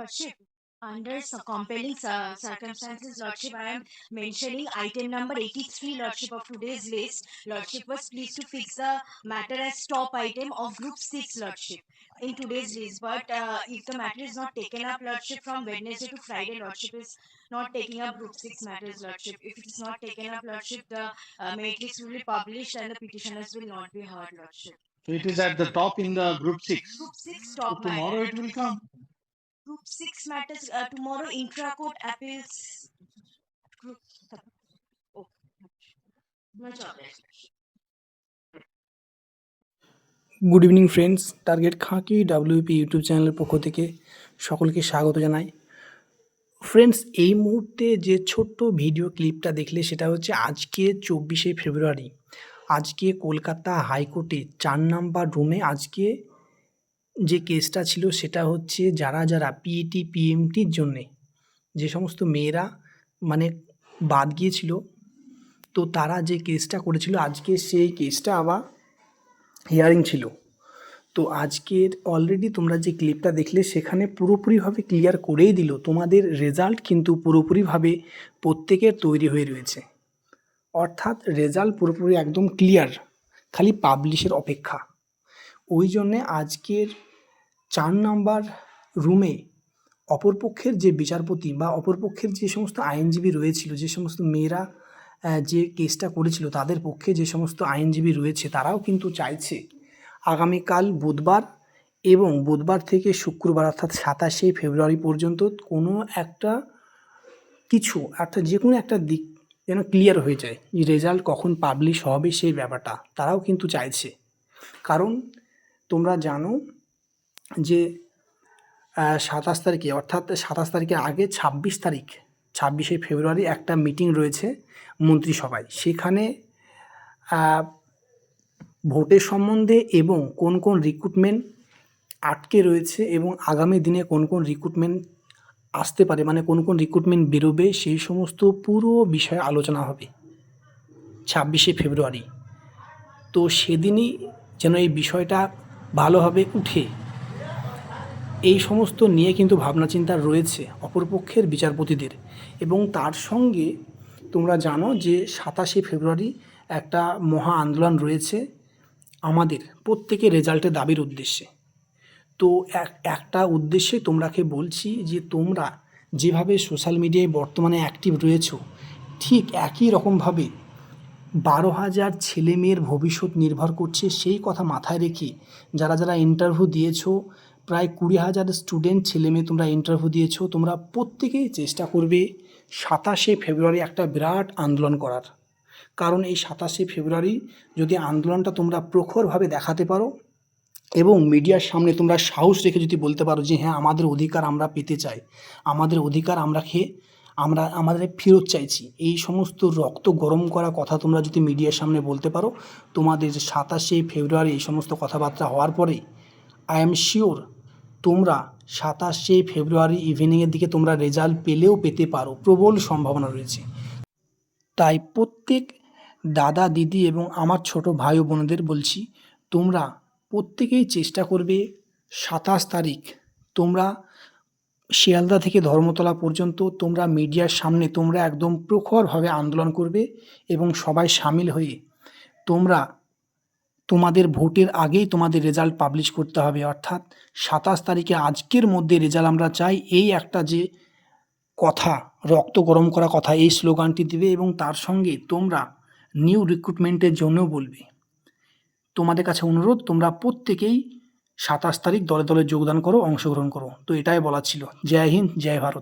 Lordship. Under compelling circumstances, Lordship, I am mentioning item number 83, Lordship, of today's list. Lordship was pleased to fix the matter as top item of Group 6, Lordship, in today's list. But if the matter is not taken up, Lordship, from Wednesday to Friday, Lordship is not taking up Group 6 matters, Lordship. If it is not taken up, Lordship, the merit list will be published and the petitioners will not be heard, Lordship. So it is at the top in the group 6. Group 6 So top tomorrow matter. it will come. Group 6 matters tomorrow intra-court appeals. Group. Oh. No job. Good evening friends, target khaki WP YouTube চ্যানেলের পক্ষ থেকে সকলকে স্বাগত জানাই। Friends, এই মুহূর্তে যে ছোট্ট ভিডিও ক্লিপটা দেখলে সেটা হচ্ছে আজকে 24শে ফেব্রুয়ারি। আজকে কলকাতা হাইকোর্টে 4 নাম্বার রুমে আজকে যে কেসটা ছিল সেটা হচ্ছে যারা পিইটি পিএমটির জন্যে যে সমস্ত মেয়েরা মানে বাদ গিয়েছিল, তো তারা যে কেসটা করেছিল আজকে সেই কেসটা আবার হিয়ারিং ছিল। তো আজকের অলরেডি তোমরা যে ক্লিপটা দেখলে সেখানে পুরোপুরিভাবে ক্লিয়ার করেই দিল, তোমাদের রেজাল্ট কিন্তু পুরোপুরিভাবে প্রত্যেকের তৈরি হয়ে রয়েছে। অর্থাৎ রেজাল্ট পুরোপুরি একদম ক্লিয়ার, খালি পাবলিশের অপেক্ষা। ওই জন্যে আজকের 4 নাম্বার রুমে অপরপক্ষের যে বিচারপতি বা অপরপক্ষের যে সমস্ত আইনজীবী রয়েছিল, যে সমস্ত মেয়েরা যে কেসটা করেছিল তাদের পক্ষে যে সমস্ত আইনজীবী রয়েছে তারাও কিন্তু চাইছে আগামীকাল বুধবার এবং বুধবার থেকে শুক্রবার অর্থাৎ 27শে ফেব্রুয়ারি পর্যন্ত কোনো একটা কিছু অর্থাৎ যে কোনো একটা দিক যেন ক্লিয়ার হয়ে যায়, যে রেজাল্ট কখন পাবলিশ হবে সেই ব্যাপারটা তারাও কিন্তু চাইছে। কারণ তোমরা জানো যে 27 তারিখে অর্থাৎ 27 তারিখের আগে 26শে ফেব্রুয়ারি একটা মিটিং রয়েছে মন্ত্রিসভায়। সেখানে ভোটের সম্বন্ধে এবং কোন কোন রিক্রুটমেন্ট আটকে রয়েছে এবং আগামী দিনে কোন কোন রিক্রুটমেন্ট আসতে পারে, মানে কোন কোন রিক্রুটমেন্ট বেরোবে, সেই সমস্ত পুরো বিষয়ে আলোচনা হবে 26শে ফেব্রুয়ারি। তো সেদিনই যেন এই বিষয়টা ভালোভাবে উঠে, এই সমস্ত নিয়ে কিন্তু ভাবনা চিন্তা রয়েছে অপরপক্ষের বিচারপতিদের। এবং তার সঙ্গে তোমরা জানো যে 27শে ফেব্রুয়ারি একটা মহা আন্দোলন রয়েছে আমাদের প্রত্যেকের রেজাল্টের দাবির উদ্দেশ্যে। তো একটা উদ্দেশ্যে তোমরাকে বলছি যে তোমরা যেভাবে সোশ্যাল মিডিয়ায় বর্তমানে অ্যাক্টিভ রয়েছো, ঠিক একই রকমভাবে 12,000 ছেলে মেয়ের ভবিষ্যৎ নির্ভর করছে সেই কথা মাথায় রেখে যারা ইন্টারভিউ দিয়েছো, প্রায় 20,000 স্টুডেন্ট ছেলে মেয়ে তোমরা ইন্টারভিউ দিয়েছো, তোমরা প্রত্যেকেই চেষ্টা করবে 27শে ফেব্রুয়ারি একটা বিরাট আন্দোলন করার। কারণ এই 27শে ফেব্রুয়ারি যদি আন্দোলনটা তোমরা প্রখরভাবে দেখাতে পারো এবং মিডিয়ার সামনে তোমরা সাহস রেখে যদি বলতে পারো যে হ্যাঁ আমাদের অধিকার আমরা পেতে চাই, আমাদের অধিকার আমরা আমাদের ফেরত চাইছি, এই সমস্ত রক্ত গরম করা কথা তোমরা যদি মিডিয়ার সামনে বলতে পারো, তোমাদের 27শে ফেব্রুয়ারি এই সমস্ত কথাবার্তা হওয়ার পরে আই এম শিওর তোমরা 27শে ফেব্রুয়ারি ইভিনিংয়ের দিকে তোমরা রেজাল্ট পেতে পারো, প্রবল সম্ভাবনা রয়েছে। তাই প্রত্যেক দাদা দিদি এবং আমার ছোট ভাই ও বোনদের বলছি, তোমরা প্রত্যেকেই চেষ্টা করবে 27 তারিখ তোমরা শিয়ালদা থেকে ধর্মতলা পর্যন্ত তোমরা মিডিয়ার সামনে তোমরা একদম প্রখরভাবে আন্দোলন করবে এবং সবাই সামিল হয়ে তোমরা তোমাদের ভোটের আগেই তোমাদের রেজাল্ট পাবলিশ করতে হবে। অর্থাৎ 27 তারিখে আজকের মধ্যে রেজাল্ট আমরা চাই, এই একটা যে কথা, রক্ত গরম করা কথা, এই স্লোগানটি দেবে এবং তার সঙ্গে তোমরা নিউ রিক্রুটমেন্টের জন্যও বলবে। তোমাদের কাছে অনুরোধ, তোমরা প্রত্যেকেই 27 তারিখ দলে দলে যোগদান করো, অংশগ্রহণ করো। তো এটাই বলার ছিল। জয় হিন্দ, জয় ভারত।